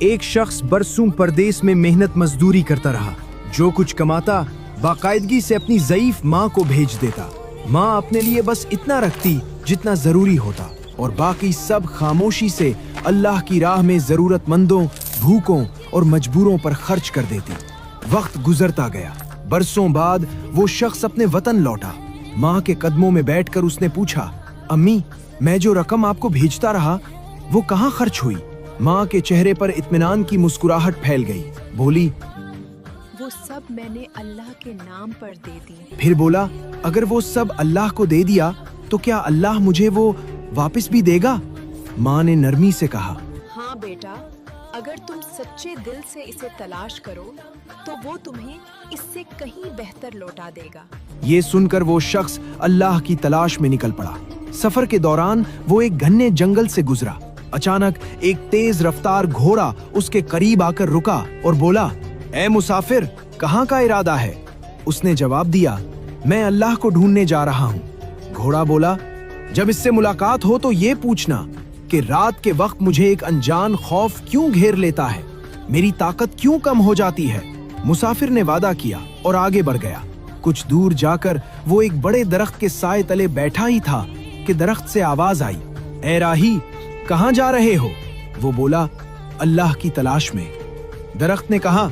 ایک شخص برسوں پردیس میں محنت مزدوری کرتا رہا. جو کچھ کماتا باقاعدگی سے اپنی ضعیف ماں کو بھیج دیتا. ماں اپنے لیے بس اتنا رکھتی جتنا ضروری ہوتا اور باقی سب خاموشی سے اللہ کی راہ میں ضرورت مندوں، بھوکوں اور مجبوروں پر خرچ کر دیتی. وقت گزرتا گیا. برسوں بعد وہ شخص اپنے وطن لوٹا. ماں کے قدموں میں بیٹھ کر اس نے پوچھا، امی، میں جو رقم آپ کو بھیجتا رہا وہ کہاں خرچ ہوئی؟ ماں کے چہرے پر اطمینان کی مسکراہٹ پھیل گئی. بولی، وہ سب میں نے اللہ کے نام پر دے دی. پھر بولا، اگر وہ سب اللہ کو دے دیا تو کیا اللہ مجھے وہ واپس بھی دے گا؟ ماں نے نرمی سے کہا، ہاں بیٹا، اگر تم سچے دل سے اسے تلاش کرو تو وہ تمہیں اس سے کہیں بہتر لوٹا دے گا. یہ سن کر وہ شخص اللہ کی تلاش میں نکل پڑا. سفر کے دوران وہ ایک گھنے جنگل سے گزرا. اچانک ایک تیز رفتار گھوڑا اس کے قریب آ کر رکا اور بولا، اے مسافر، کہاں کا ارادہ ہے؟ اس نے جواب دیا، میں اللہ کو ڈھونڈنے جا رہا ہوں. گھوڑا بولا، جب اس سے ملاقات ہو تو یہ پوچھنا کہ رات کے وقت مجھے ایک انجان خوف کیوں گھیر لیتا ہے، میری طاقت کیوں کم ہو جاتی ہے؟ مسافر نے وعدہ کیا اور آگے بڑھ گیا. کچھ دور جا کر وہ ایک بڑے درخت کے سائے تلے بیٹھا ہی تھا کہ درخت سے آواز آئی، اے راہی، کہاں جا رہے ہو؟ وہ بولا، اللہ کی تلاش میں. درخت نے کہا،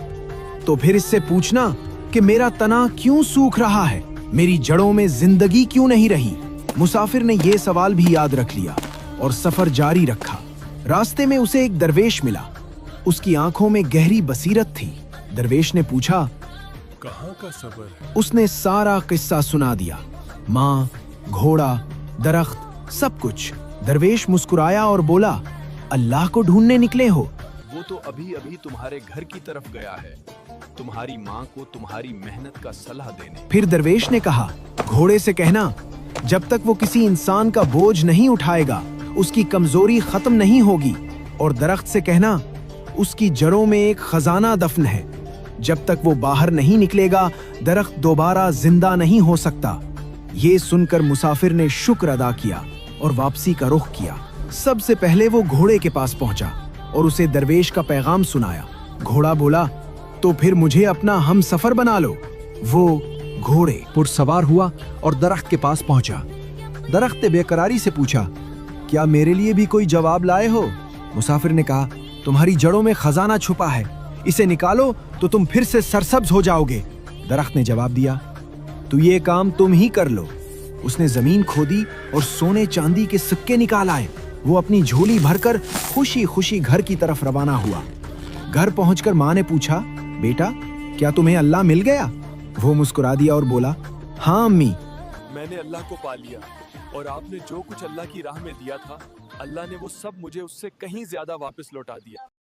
تو پھر اس سے پوچھنا کہ میرا تنا کیوں سوکھ رہا ہے، میری جڑوں میں زندگی کیوں نہیں رہی؟ مسافر نے یہ سوال بھی یاد رکھ لیا اور سفر جاری رکھا. راستے میں اسے ایک درویش ملا. اس کی آنکھوں میں گہری بصیرت تھی. درویش نے پوچھا، کہاں کا سفر ہے؟ اس نے سارا قصہ سنا دیا، ماں، گھوڑا، درخت، سب کچھ. درویش مسکرایا اور بولا، اللہ کو ڈھونڈنے نکلے ہو؟ وہ تو ابھی تمہارے گھر کی طرف گیا ہے، تمہاری ماں کو تمہاری محنت کا صلاح دینے. پھر درویش نے کہا، گھوڑے سے کہنا، جب تک وہ کسی انسان کا بوجھ نہیں اٹھائے گا اس کی کمزوری ختم نہیں ہوگی. اور درخت سے کہنا، اس کی جڑوں میں ایک خزانہ دفن ہے، جب تک وہ باہر نہیں نکلے گا درخت دوبارہ زندہ نہیں ہو سکتا. یہ سن کر مسافر نے شکر ادا کیا اور واپسی کا رخ کیا. سب سے پہلے وہ گھوڑے کے پاس پہنچا اور اسے درویش کا پیغام سنایا. گھوڑا بولا، تو پھر مجھے اپنا ہم سفر بنا لو. وہ گھوڑے پر سوار ہوا اور درخت کے پاس پہنچا. درخت نے بے قراری سے پوچھا، کیا میرے لیے بھی کوئی جواب لائے ہو؟ مسافر نے کہا، تمہاری جڑوں میں خزانہ چھپا ہے، اسے نکالو تو تم پھر سے سرسبز ہو جاؤ گے. درخت نے جواب دیا، تو یہ کام تم ہی کر لو. اس نے زمین کھودی اور سونے چاندی کے سکے نکال آئے. وہ اپنی جھولی بھر کر خوشی خوشی گھر کی طرف روانہ ہوا. گھر پہنچ کر ماں نے پوچھا، بیٹا، کیا تمہیں اللہ مل گیا؟ وہ مسکرا دیا اور بولا، ہاں امی، میں نے اللہ کو پا لیا اور آپ نے جو کچھ اللہ کی راہ میں دیا تھا، اللہ نے وہ سب مجھے اس سے کہیں زیادہ واپس لوٹا دیا.